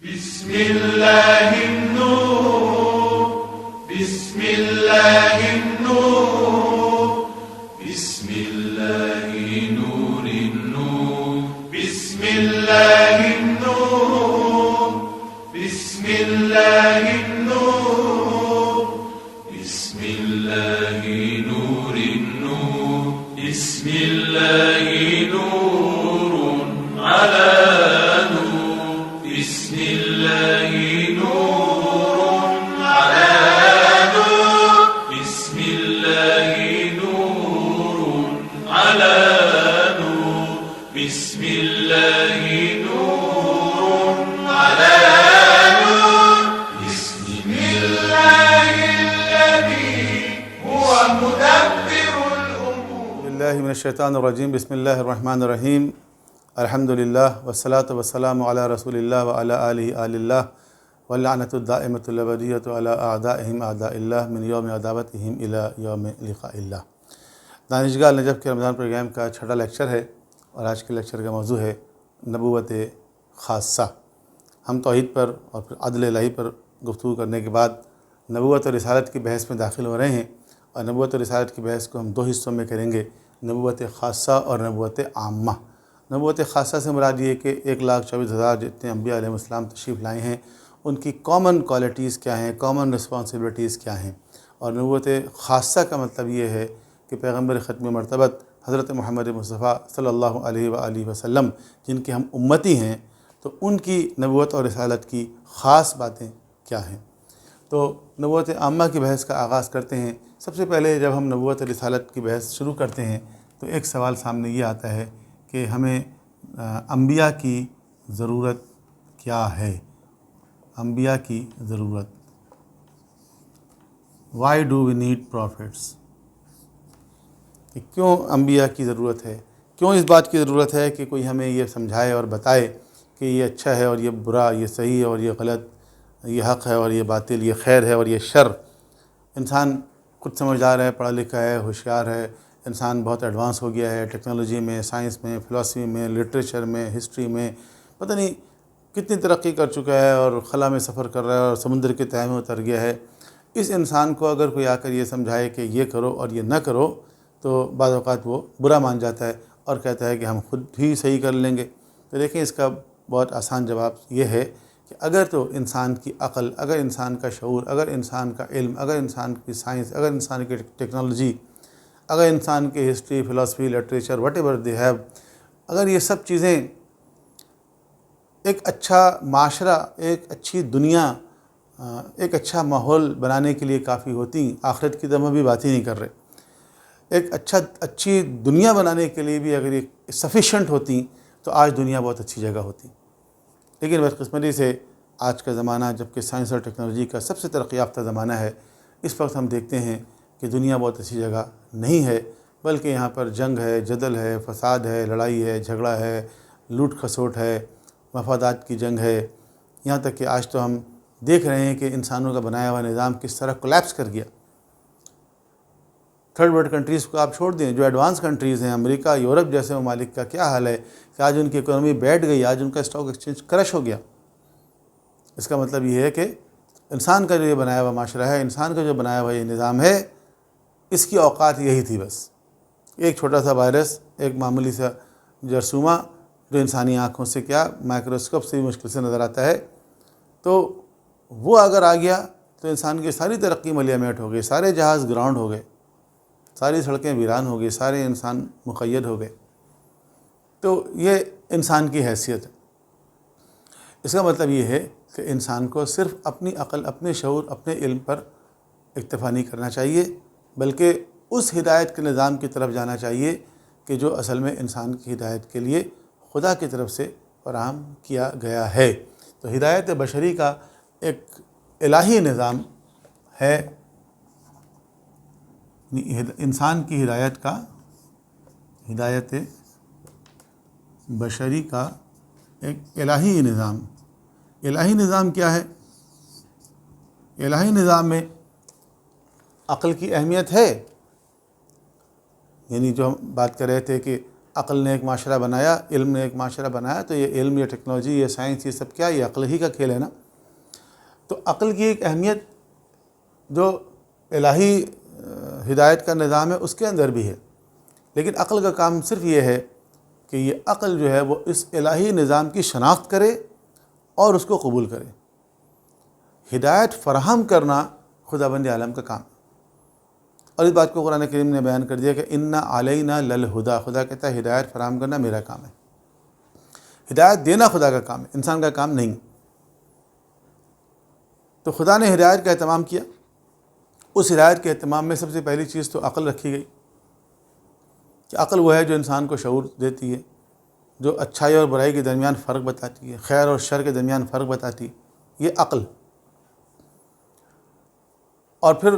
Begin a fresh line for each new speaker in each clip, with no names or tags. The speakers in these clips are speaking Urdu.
بسم الله النور بسم الله النور بسم الله نور النور بسم الله النور بسم الله النور بسم الله نور النور بسم الله نور على نور بسم الله نور على نور بسم الله نور على نور بسم الله نور على نور بسم الله الذي هو مدبر الأمور.
باللہ من الشیطان الرجیم. بسم اللہ الرحمن الرحیم. الحمدللہ والصلاة والسلام علی رسول اللہ وعلی آلہ آل اللہ واللعنۃ الدائمۃ الابدیۃ علی اعدائہم اعداء اللہ من یوم عداوتہم الی یوم لقاء اللہ. دانشگاہ نجف کے رمضان پروگرام کا چھٹا لیکچر ہے اور آج کے لیکچر کا موضوع ہے نبوت خاصہ. ہم توحید پر اور پھر عدل الہی پر گفتگو کرنے کے بعد نبوت اور رسالت کی بحث میں داخل ہو رہے ہیں، اور نبوت اور رسالت کی بحث کو ہم دو حصوں میں کریں گے، نبوت خاصہ اور نبوت عامہ. نبوت خاصہ سے مراد یہ کہ 1,24,000 جتنے انبیاء علیہ السلام تشریف لائے ہیں ان کی کامن کوالٹیز کیا ہیں، کامن رسپانسبلٹیز کیا ہیں. اور نبوت خاصہ کا مطلب یہ ہے کہ پیغمبر ختم مرتبت حضرت محمد مصطفیٰ صلی اللہ علیہ وآلہ وسلم جن کے ہم امتی ہیں، تو ان کی نبوت اور رسالت کی خاص باتیں کیا ہیں. تو نبوت عامہ کی بحث کا آغاز کرتے ہیں. سب سے پہلے جب ہم نبوت اور رسالت کی بحث شروع کرتے ہیں تو ایک سوال سامنے یہ آتا ہے کہ ہمیں انبیاء کی ضرورت کیا ہے. انبیاء کی ضرورت. Why do we need prophets? کہ کیوں انبیاء کی ضرورت ہے؟ کیوں اس بات کی ضرورت ہے کہ کوئی ہمیں یہ سمجھائے اور بتائے کہ یہ اچھا ہے اور یہ برا، یہ صحیح ہے اور یہ غلط، یہ حق ہے اور یہ باطل، یہ خیر ہے اور یہ شر. انسان خود سمجھدار ہے، پڑھا لکھا ہے، ہوشیار ہے، انسان بہت ایڈوانس ہو گیا ہے ٹیکنالوجی میں، سائنس میں، فلسفی میں، لٹریچر میں، ہسٹری میں، پتہ نہیں کتنی ترقی کر چکا ہے اور خلا میں سفر کر رہا ہے اور سمندر کے تہہ میں اتر گیا ہے. اس انسان کو اگر کوئی آ کر یہ سمجھائے کہ یہ کرو اور یہ نہ کرو تو بعض اوقات وہ برا مان جاتا ہے اور کہتا ہے کہ ہم خود ہی صحیح کر لیں گے. تو دیکھیں اس کا بہت آسان جواب یہ ہے کہ اگر تو انسان کی عقل، اگر انسان کا شعور، اگر انسان کا علم، اگر انسان کی سائنس، اگر انسان کی ٹیکنالوجی، اگر انسان کی ہسٹری، فلسفی، literature, what ever they have, اگر یہ سب چیزیں ایک اچھا معاشرہ، ایک اچھی دنیا، ایک اچھا ماحول بنانے کے لیے کافی ہوتی، آخرت کی تو ہم بھی بات ہی نہیں کر رہے، ایک اچھی دنیا بنانے کے لیے بھی اگر یہ سفیشینٹ ہوتی تو آج دنیا بہت اچھی جگہ ہوتی. لیکن بدقسمتی سے آج کا زمانہ، جبکہ سائنس اور ٹیکنالوجی کا سب سے ترقی یافتہ زمانہ ہے، اس وقت ہم دیکھتے ہیں کہ دنیا بہت اچھی جگہ نہیں ہے، بلکہ یہاں پر جنگ ہے، جدل ہے، فساد ہے، لڑائی ہے، جھگڑا ہے، لوٹ کھسوٹ ہے، مفادات کی جنگ ہے. یہاں تک کہ آج تو ہم دیکھ رہے ہیں کہ انسانوں کا بنایا ہوا نظام کس طرح کولیپس کر گیا. تھرڈ ورلڈ کنٹریز کو آپ چھوڑ دیں، جو ایڈوانس کنٹریز ہیں، امریکہ، یورپ جیسے ممالک کا کیا حال ہے کہ آج ان کی اکانومی بیٹھ گئی، آج ان کا اسٹاک ایکسچینج کرش ہو گیا. اس کا مطلب یہ ہے کہ انسان کا جو یہ بنایا ہوا معاشرہ ہے، انسان کا جو بنایا ہوا یہ نظام ہے، اس کی اوقات یہی تھی. بس ایک چھوٹا سا وائرس، ایک معمولی سا جرثومہ جو انسانی آنکھوں سے کیا مائکروسکوپ سے بھی مشکل سے نظر آتا ہے، تو وہ اگر آ گیا تو انسان کی ساری ترقی ملیہ میٹ ہو گئی، سارے جہاز گراؤنڈ ہو گئے، ساری سڑکیں ویران ہو گئی، سارے انسان مقید ہو گئے. تو یہ انسان کی حیثیت ہے. اس کا مطلب یہ ہے کہ انسان کو صرف اپنی عقل، اپنے شعور، اپنے علم پر اکتفا نہیں کرنا چاہیے، بلکہ اس ہدایت کے نظام کی طرف جانا چاہیے کہ جو اصل میں انسان کی ہدایت کے لیے خدا کی طرف سے فراہم کیا گیا ہے. تو ہدایت بشری کا ایک الہی نظام ہے، انسان کی ہدایت کا، ہدایت بشری کا ایک الہی نظام. الہی نظام کیا ہے؟ الہی نظام میں عقل کی اہمیت ہے. یعنی جو ہم بات کر رہے تھے کہ عقل نے ایک معاشرہ بنایا، علم نے ایک معاشرہ بنایا، تو یہ علم، یہ ٹیکنالوجی، یہ سائنس، یہ سب کیا، یہ عقل ہی کا کھیل ہے نا۔ تو عقل کی ایک اہمیت جو الہی ہدایت کا نظام ہے اس کے اندر بھی ہے، لیکن عقل کا کام صرف یہ ہے کہ یہ عقل جو ہے وہ اس الہی نظام کی شناخت کرے اور اس کو قبول کرے۔ ہدایت فراہم کرنا خداوند عالم کا کام ہے، اور اس بات کو قرآن کریم نے بیان کر دیا کہ انا علینا للہدیٰ، خدا کہتا ہے ہدایت فراہم کرنا میرا کام ہے، ہدایت دینا خدا کا کام ہے، انسان کا کام نہیں۔ تو خدا نے ہدایت کا اہتمام کیا، اس ہدایت کے اہتمام میں سب سے پہلی چیز تو عقل رکھی گئی کہ عقل وہ ہے جو انسان کو شعور دیتی ہے، جو اچھائی اور برائی کے درمیان فرق بتاتی ہے، خیر اور شر کے درمیان فرق بتاتی ہے، یہ عقل۔ اور پھر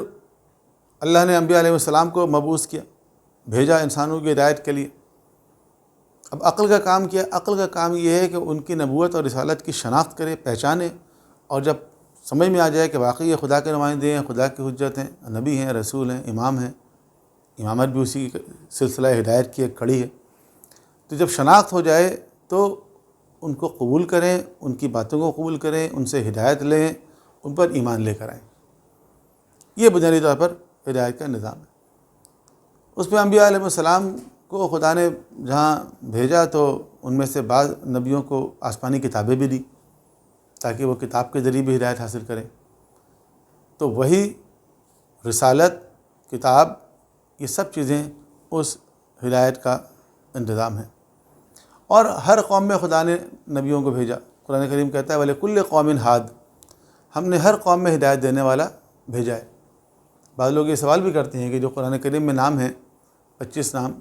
اللہ نے انبیاء علیہ السلام کو مبعوث کیا، بھیجا انسانوں کی ہدایت کے لیے۔ اب عقل کا کام کیا؟ عقل کا کام یہ ہے کہ ان کی نبوت اور رسالت کی شناخت کرے، پہچانے، اور جب سمجھ میں آ جائے کہ واقعی یہ خدا کے نمائندے ہیں، خدا کی حجت ہیں، نبی ہیں، رسول ہیں، امام ہیں، امامت بھی اسی سلسلہ ہدایت کی ایک کڑی ہے، تو جب شناخت ہو جائے تو ان کو قبول کریں، ان کی باتوں کو قبول کریں، ان سے ہدایت لیں، ان پر ایمان لے کر آئیں۔ یہ بنیادی طور پر ہدایت کا نظام ہے۔ اس میں انبیاء علیہ السلام کو خدا نے جہاں بھیجا تو ان میں سے بعض نبیوں کو آسمانی کتابیں بھی دی تاکہ وہ کتاب کے ذریعے بھی ہدایت حاصل کریں۔ تو وہی رسالت، کتاب، یہ سب چیزیں اس ہدایت کا انتظام ہے۔ اور ہر قوم میں خدا نے نبیوں کو بھیجا۔ قرآن کریم کہتا ہے وَلِكُلِّ قَوْمٍ ہاد، ہم نے ہر قوم میں ہدایت دینے والا بھیجا ہے۔ بعض لوگ یہ سوال بھی کرتے ہیں کہ جو قرآن کریم میں نام ہیں 25 نام،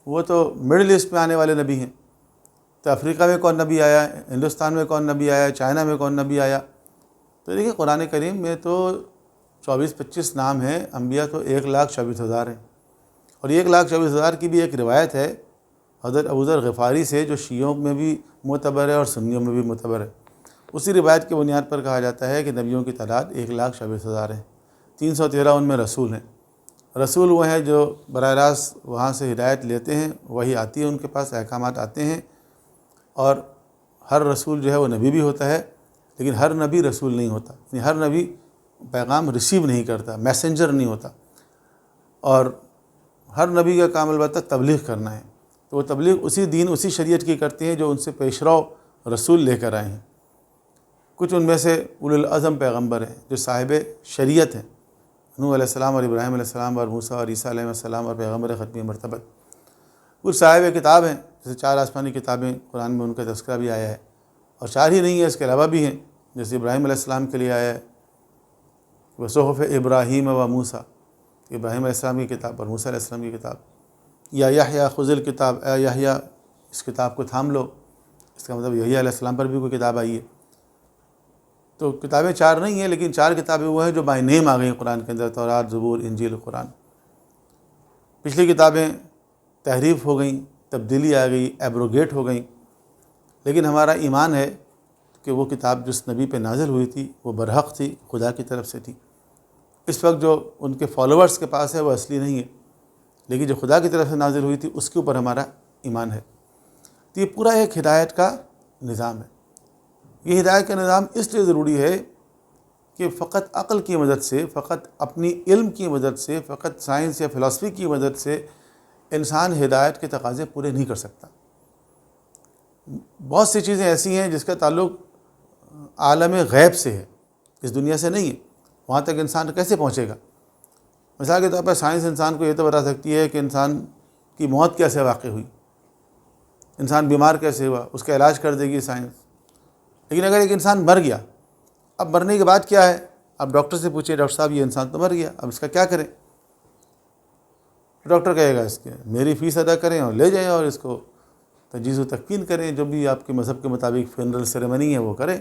وہ تو مڈل ایسٹ میں آنے والے نبی ہیں، تو افریقہ میں کون نبی آیا، ہندوستان میں کون نبی آیا، چائنا میں کون نبی آیا؟ تو دیکھیں قرآن کریم میں تو 24-25 نام ہیں، انبیاء تو 1,24,000 ہیں، اور 1,24,000 کی بھی ایک روایت ہے حضرت ابوذر غفاری سے جو شیعوں میں بھی معتبر ہے اور سنیوں میں بھی معتبر ہے۔ اسی روایت کے بنیاد پر کہا جاتا ہے کہ نبیوں کی تعداد 1,24,000 ہے، 313 ان میں رسول ہیں۔ رسول وہ ہیں جو براہ راست وہاں سے ہدایت لیتے ہیں، وہی آتی ہے ان کے پاس، احکامات آتے ہیں، اور ہر رسول جو ہے وہ نبی بھی ہوتا ہے، لیکن ہر نبی رسول نہیں ہوتا، یعنی ہر نبی پیغام ریسیو نہیں کرتا، میسنجر نہیں ہوتا، اور ہر نبی کا کام البتہ تبلیغ کرنا ہے، تو وہ تبلیغ اسی دین، اسی شریعت کی کرتے ہیں جو ان سے پیشرو رسول لے کر آئے ہیں۔ کچھ ان میں سے اولو العزم پیغمبر ہیں جو صاحب شریعت ہیں، نوح علیہ السلام اور ابراہیم علیہ السلام اور موسیٰ اور عیسیٰ علیہ السلام اور پیغمبر ختمی مرتبت۔ کچھ صاحب کتاب ہیں، جیسے 4 آسمانی کتابیں، قرآن میں ان کا تذکرہ بھی آیا ہے، اور 4 ہی نہیں ہے، اس کے علاوہ بھی ہیں، جیسے ابراہیم علیہ السلام کے لیے آیا ہے وصحف ابراہیم و موسیٰ، ابراہیم علیہ السلام کی کتاب اور موسیٰ علیہ السلام کی کتاب، یا یحییٰ خذ الکتاب، اے یحییٰ اس کتاب کو تھام لو، اس کا مطلب یحییٰ علیہ السلام پر بھی کوئی کتاب آئی ہے۔ تو کتابیں 4 نہیں ہیں، لیکن 4 کتابیں وہ ہیں جو بائی نیم آ گئی قرآن کے اندر، تورات، زبور، انجیل، قرآن۔ پچھلی کتابیں تحریف ہو گئیں، تبدیلی آ گئی، ایبروگیٹ ہو گئیں، لیکن ہمارا ایمان ہے کہ وہ کتاب جس نبی پہ نازل ہوئی تھی وہ برحق تھی، خدا کی طرف سے تھی۔ اس وقت جو ان کے فالوورز کے پاس ہے وہ اصلی نہیں ہے، لیکن جو خدا کی طرف سے نازل ہوئی تھی اس کے اوپر ہمارا ایمان ہے۔ تو یہ پورا ایک ہدایت کا نظام ہے۔ یہ ہدایت کا نظام اس لیے ضروری ہے کہ فقط عقل کی مدد سے، فقط اپنی علم کی مدد سے، فقط سائنس یا فلسفی کی مدد سے انسان ہدایت کے تقاضے پورے نہیں کر سکتا۔ بہت سی چیزیں ایسی ہیں جس کا تعلق عالم غیب سے ہے، اس دنیا سے نہیں ہے، وہاں تک انسان کیسے پہنچے گا؟ مثال کے طور پر سائنس انسان کو یہ تو بتا سکتی ہے کہ انسان کی موت کیسے واقع ہوئی، انسان بیمار کیسے ہوا، اس کا علاج کر دے گی سائنس۔ لیکن اگر ایک انسان مر گیا، اب مرنے کے بعد کیا ہے؟ اب ڈاکٹر سے پوچھے ڈاکٹر صاحب یہ انسان تو مر گیا، اب اس کا کیا کریں؟ ڈاکٹر کہے گا اس کے میری فیس ادا کریں اور لے جائیں اور اس کو تجہیز و تکفین کریں، جو بھی آپ کے مذہب کے مطابق فنرل سیریمنی ہے وہ کریں۔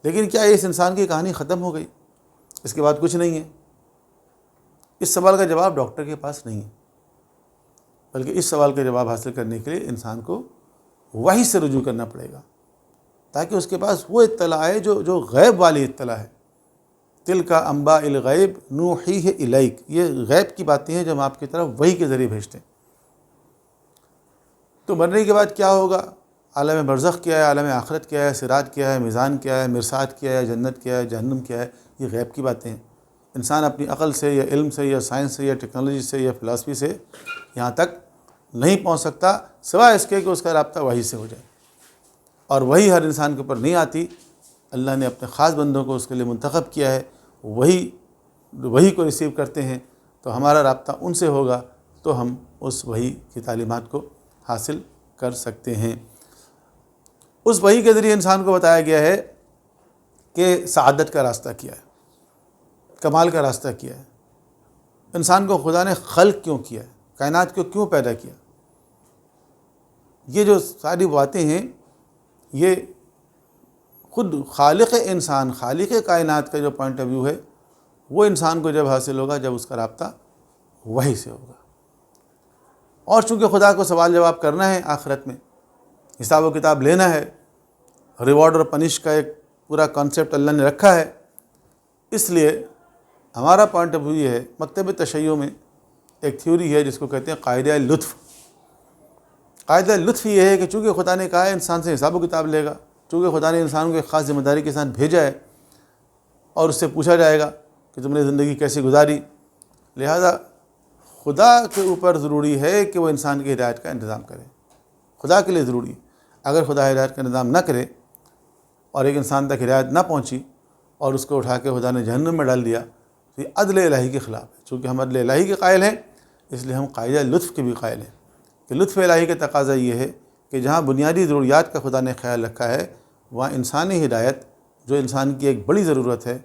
لیکن کیا اس انسان کی کہانی ختم ہو گئی؟ اس کے بعد کچھ نہیں ہے؟ اس سوال کا جواب ڈاکٹر کے پاس نہیں ہے، بلکہ اس سوال کا جواب حاصل کرنے کے لیے انسان کو وحی سے رجوع کرنا پڑے گا، تاکہ اس کے پاس وہ اطلاع ہے جو غیب والی اطلاع ہے۔ تلک انباء الغیب نوحیہ الیک، یہ غیب کی باتیں ہیں جو ہم آپ کی طرف وحی کے ذریعے بھیجتے ہیں۔ تو مرنے کے بعد کیا ہوگا، عالم برزخ کیا ہے، عالم آخرت کیا ہے، صراط کیا ہے، میزان کیا ہے، مرصاد کیا ہے، جنت کیا ہے، جہنم کیا ہے، یہ غیب کی باتیں ہیں۔ انسان اپنی عقل سے یا علم سے یا سائنس سے یا ٹیکنالوجی سے یا فلسفی سے یہاں تک نہیں پہنچ سکتا، سوائے اس کے کہ اس کا رابطہ وحی سے ہو جائے، اور وہی ہر انسان کے اوپر نہیں آتی۔ اللہ نے اپنے خاص بندوں کو اس کے لیے منتخب کیا ہے، وہی کو ریسیو کرتے ہیں، تو ہمارا رابطہ ان سے ہوگا تو ہم اس وحی کی تعلیمات کو حاصل کر سکتے ہیں۔ اس وحی کے ذریعے انسان کو بتایا گیا ہے کہ سعادت کا راستہ کیا ہے، کمال کا راستہ کیا ہے، انسان کو خدا نے خلق کیوں کیا ہے، کائنات کو کیوں پیدا کیا۔ یہ جو ساری باتیں ہیں یہ خود خالق انسان، خالق کائنات کا جو پوائنٹ آف ویو ہے وہ انسان کو جب حاصل ہوگا جب اس کا رابطہ وحی سے ہوگا۔ اور چونکہ خدا کو سوال جواب کرنا ہے، آخرت میں حساب و کتاب لینا ہے، ریوارڈ اور پنش کا ایک پورا کانسیپٹ اللہ نے رکھا ہے، اس لیے ہمارا پوائنٹ آف ویو یہ ہے۔ مکتب تشیع میں ایک تھیوری ہے جس کو کہتے ہیں قاعدہ لطف۔ قاعدہ لطف یہ ہے کہ چونکہ خدا نے کہا ہے انسان سے حساب و کتاب لے گا، چونکہ خدا نے انسان کو ایک خاص ذمہ داری کے ساتھ بھیجا ہے اور اس سے پوچھا جائے گا کہ تم نے زندگی کیسی گزاری، لہذا خدا کے اوپر ضروری ہے کہ وہ انسان کی ہدایت کا انتظام کرے۔ خدا کے لیے ضروری ہے، اگر خدا ہدایت کا انتظام نہ کرے اور ایک انسان تک ہدایت نہ پہنچی اور اس کو اٹھا کے خدا نے جہنم میں ڈال دیا تو یہ عدل الہی کے خلاف ہے۔ چونکہ ہم عدل الہی کے قائل ہیں اس لیے ہم قاعدہ لطف کے بھی قائل ہیں کہ لطف الہی کا تقاضا یہ ہے کہ جہاں بنیادی ضروریات کا خدا نے خیال رکھا ہے وہاں انسانی ہدایت جو انسان کی ایک بڑی ضرورت ہے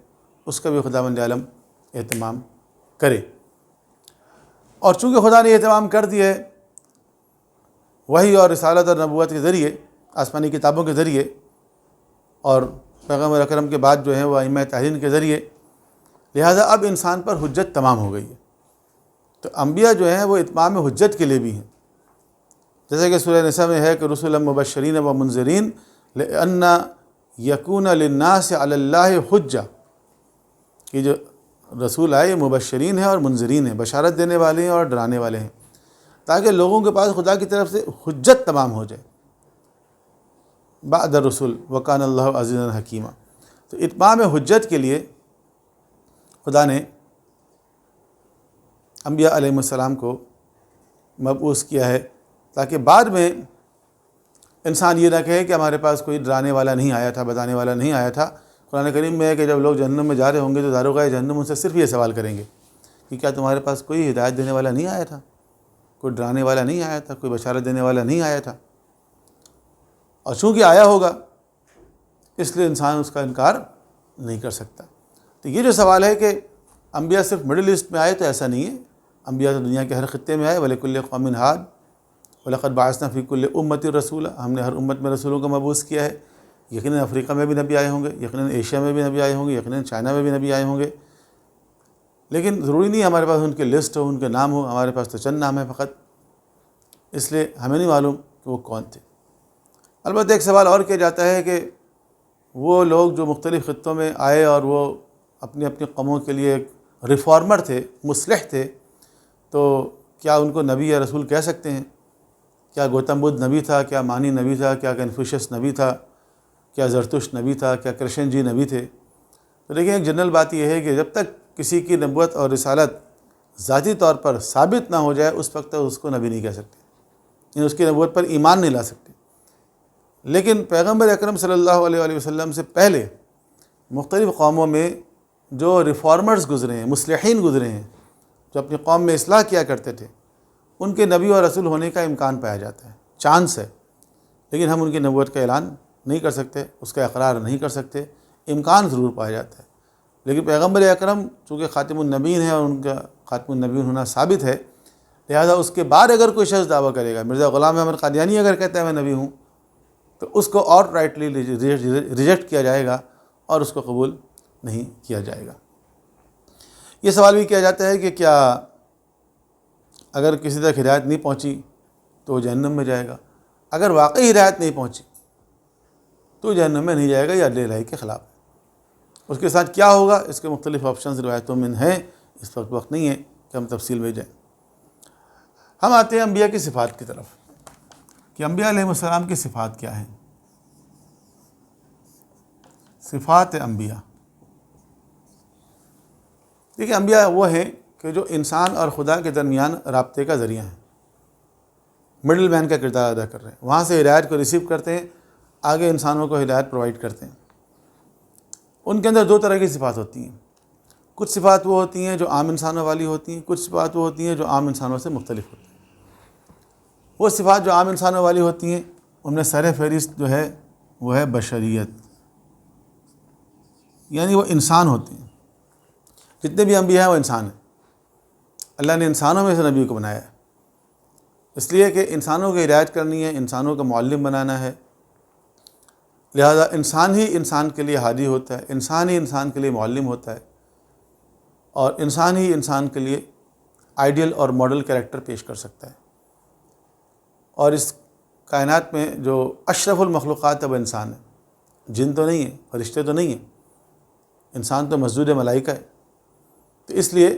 اس کا بھی خداوند عالم اہتمام کرے۔ اور چونکہ خدا نے اہتمام کر دیا ہے وحی اور رسالت اور نبوت کے ذریعے، آسمانی کتابوں کے ذریعے، اور پیغمبر اکرم کے بعد جو ہیں وہ ائمہ طاہرین کے ذریعے، لہٰذا اب انسان پر حجت تمام ہو گئی ہے۔ تو انبیاء جو ہیں وہ اتمام حجت کے لیے بھی ہیں، جیسے کہ سورہ نساء میں ہے کہ رسلا مبشرین و منذرین لأن یکون للناس علی اللہ حجہ، کہ جو رسول آئے مبشرین ہیں اور منذرین ہیں، بشارت دینے والے ہیں اور ڈرانے والے ہیں، تاکہ لوگوں کے پاس خدا کی طرف سے حجت تمام ہو جائے بعد الرسول وکان اللہ عزیزا حکیمہ۔ تو اتمام حجت کے لیے خدا نے انبیاء علیہ السلام کو مبعوث کیا ہے، تاکہ بعد میں انسان یہ نہ کہے کہ ہمارے پاس کوئی ڈرانے والا نہیں آیا تھا، بتانے والا نہیں آیا تھا۔ قرآن کریم میں ہے کہ جب لوگ جہنم میں جا رہے ہوں گے تو داروغہ جہنم ان سے صرف یہ سوال کریں گے کہ کیا تمہارے پاس کوئی ہدایت دینے والا نہیں آیا تھا، کوئی ڈرانے والا نہیں آیا تھا، کوئی بشارت دینے والا نہیں آیا تھا؟ اور چونکہ آیا ہوگا اس لیے انسان اس کا انکار نہیں کر سکتا۔ تو یہ جو سوال ہے کہ انبیاء صرف مڈل ایسٹ میں آئے، تو ایسا نہیں ہے، انبیاء تو دنیا کے ہر خطے میں آئے۔ وَلِكُلِّ قَوْمٍ هَادٍ وَلَقَدْ بَعَثْنَا فِي كُلِّ أُمَّةٍ رَسُولًا، ہم نے ہر امت میں رسولوں کو مبعوث کیا ہے۔ یقیناً افریقہ میں بھی نبی آئے ہوں گے، یقیناً ایشیا میں بھی نبی آئے ہوں گے، یقیناً چائنا میں بھی نبی آئے ہوں گے، لیکن ضروری نہیں ہمارے پاس ان کے لسٹ ہو، ان کے نام ہو، ہمارے پاس تو چند نام ہیں فقط، اس لیے ہمیں نہیں معلوم کہ وہ کون تھے۔ البتہ ایک سوال اور کیا جاتا ہے کہ وہ لوگ جو مختلف خطوں میں آئے اور وہ اپنی اپنی قوموں کے لیے ایک ریفارمر تھے، مصلح تھے، تو کیا ان کو نبی یا رسول کہہ سکتے ہیں؟ کیا گوتم بدھ نبی تھا؟ کیا مانی نبی تھا؟ کیا کنفیوشس نبی تھا؟ کیا زرتشت نبی تھا؟ کیا کرشن جی نبی تھے؟ تو دیکھیں ایک جنرل بات یہ ہے کہ جب تک کسی کی نبوت اور رسالت ذاتی طور پر ثابت نہ ہو جائے اس وقت تک اس کو نبی نہیں کہہ سکتے، یعنی اس کی نبوت پر ایمان نہیں لا سکتے۔ لیکن پیغمبر اکرم صلی اللہ علیہ وآلہ وسلم سے پہلے مختلف قوموں میں جو ریفارمرز گزرے ہیں، مصلحین گزرے ہیں، جو اپنی قوم میں اصلاح کیا کرتے تھے، ان کے نبی اور رسول ہونے کا امکان پایا جاتا ہے، چانس ہے، لیکن ہم ان کی نبوت کا اعلان نہیں کر سکتے، اس کا اقرار نہیں کر سکتے، امکان ضرور پایا جاتا ہے۔ لیکن پیغمبر اکرم چونکہ خاتم النبیین ہے اور ان کا خاتم النبیین ہونا ثابت ہے، لہذا اس کے بعد اگر کوئی شخص دعویٰ کرے گا، مرزا غلام احمد قادیانی اگر کہتا ہے میں نبی ہوں، تو اس کو آؤٹ رائٹلی ریجیکٹ کیا جائے گا اور اس کو قبول نہیں کیا جائے گا۔ یہ سوال بھی کیا جاتا ہے کہ کیا اگر کسی تک ہدایت نہیں پہنچی تو وہ جہنم میں جائے گا؟ اگر واقعی ہدایت نہیں پہنچی تو جہنم میں نہیں جائے گا، یہ عدل الہی کے خلاف ہے۔ اس کے ساتھ کیا ہوگا، اس کے مختلف آپشنز روایتوں میں ہیں، اس وقت نہیں ہے کہ ہم تفصیل میں جائیں۔ ہم آتے ہیں انبیاء کی صفات کی طرف۔ کہ انبیاء علیہ السلام کی صفات کیا ہیں. صفات انبیاء. دیکھیے انبیاء وہ ہیں کہ جو انسان اور خدا کے درمیان رابطے کا ذریعہ ہیں، مڈل مین کا کردار ادا کر رہے ہیں. وہاں سے ہدایت کو ریسیو کرتے ہیں، آگے انسانوں کو ہدایت پرووائڈ کرتے ہیں. ان کے اندر دو طرح کی صفات ہوتی ہیں. کچھ صفات وہ ہوتی ہیں جو عام انسانوں والی ہوتی ہیں، کچھ صفات وہ ہوتی ہیں جو عام انسانوں سے مختلف ہوتی ہیں. وہ صفات جو عام انسانوں والی ہوتی ہیں ان میں سر فہرست جو ہے وہ ہے بشریت، یعنی وہ انسان ہوتے ہیں. جتنے بھی انبیاء ہیں وہ انسان ہیں. اللہ نے انسانوں میں سے نبی کو بنایا ہے اس لیے کہ انسانوں کی ہدایت کرنی ہے، انسانوں کا معلم بنانا ہے. لہذا انسان ہی انسان کے لیے ہادی ہوتا ہے، انسان ہی انسان کے لیے معلم ہوتا ہے، اور انسان ہی انسان کے لیے آئیڈیل اور ماڈل کریکٹر پیش کر سکتا ہے. اور اس کائنات میں جو اشرف المخلوقات ہے وہ انسان ہے. جن تو نہیں ہیں، فرشتے تو نہیں ہیں، انسان تو مسجود ملائکہ ہے. تو اس لیے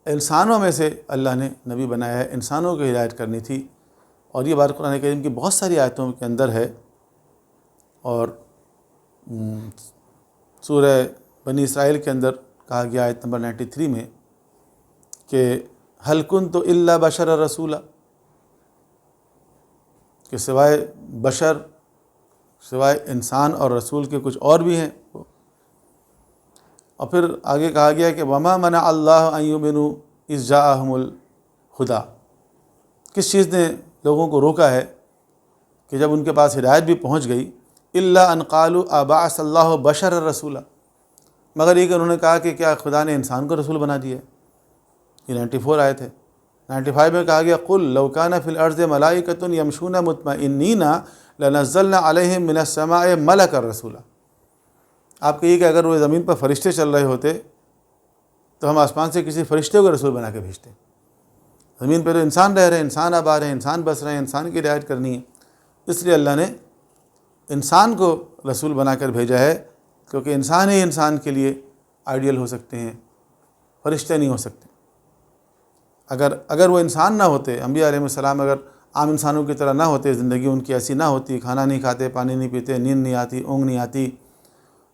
انسانوں میں سے اللہ نے نبی بنایا ہے، انسانوں کو ہدایت کرنی تھی. اور یہ بات قرآن کریم کی بہت ساری آیتوں کے اندر ہے. اور سورہ بنی اسرائیل کے اندر کہا گیا آیت نمبر 93 میں کہ هل كنت الا بشر رسولا، کہ سوائے بشر، سوائے انسان اور رسول کے کچھ اور بھی ہیں. اور پھر آگے کہا گیا کہ وما منع اللہ ان یؤمنوا اذ جاءہم الہدی، کس چیز نے لوگوں کو روکا ہے کہ جب ان کے پاس ہدایت بھی پہنچ گئی، الا ان قالوا ابعث اللہ بشر رسولا، مگر یہ کہ انہوں نے کہا کہ کیا خدا نے انسان کو رسول بنا دیا ہے. یہ 94 آیت ہے. 95 میں کہا گیا قل لو کان فی الارض ملائکۃ یمشون مطمئنین لنزلنا علیہم من السماء ملکا رسولا. آپ کہیے کہ اگر وہ زمین پر فرشتے چل رہے ہوتے تو ہم آسمان سے کسی فرشتے کو رسول بنا کے بھیجتے. زمین پہ تو انسان رہ رہے ہیں، انسان آباد ہیں، انسان بس رہے ہیں، انسان کی رعایت کرنی ہے. اس لیے اللہ نے انسان کو رسول بنا کر بھیجا ہے، کیونکہ انسان ہی انسان کے لیے آئیڈیل ہو سکتے ہیں، فرشتے نہیں ہو سکتے. اگر وہ انسان نہ ہوتے، انبیاء علیہ السلام اگر عام انسانوں کی طرح نہ ہوتے، زندگی ان کی ایسی نہ ہوتی، کھانا نہیں کھاتے، پانی نہیں پیتے، نیند نہیں آتی، اونگ نہیں آتی،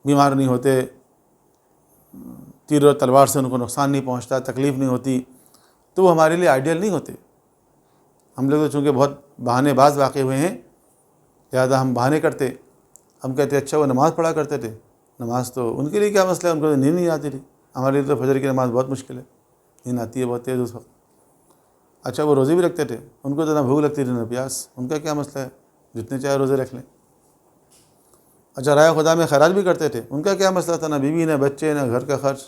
بیمار نہیں ہوتے، تیر اور تلوار سے ان کو نقصان نہیں پہنچتا، تکلیف نہیں ہوتی، تو وہ ہمارے لیے آئیڈیل نہیں ہوتے. ہم لوگ تو چونکہ بہت بہانے باز واقع ہوئے ہیں، لہٰذا ہم بہانے کرتے. ہم کہتے اچھا وہ نماز پڑھا کرتے تھے، نماز تو ان کے لیے کیا مسئلہ ہے، ان کو تو نیند نہیں آتی تھی. ہمارے لیے تو فجر کی نماز بہت مشکل ہے، نیند آتی ہے بہت تیز اس وقت. اچھا وہ روزے بھی رکھتے تھے، ان کو تو نہ بھوک لگتی تھی نہ پیاس، ان کا کیا مسئلہ ہے، جتنے چاہے روزے رکھ لیں. اچھا رائے خدا میں خیرات بھی کرتے تھے، ان کا کیا مسئلہ تھا، نہ بیوی نہ بچے نہ گھر کا خرچ.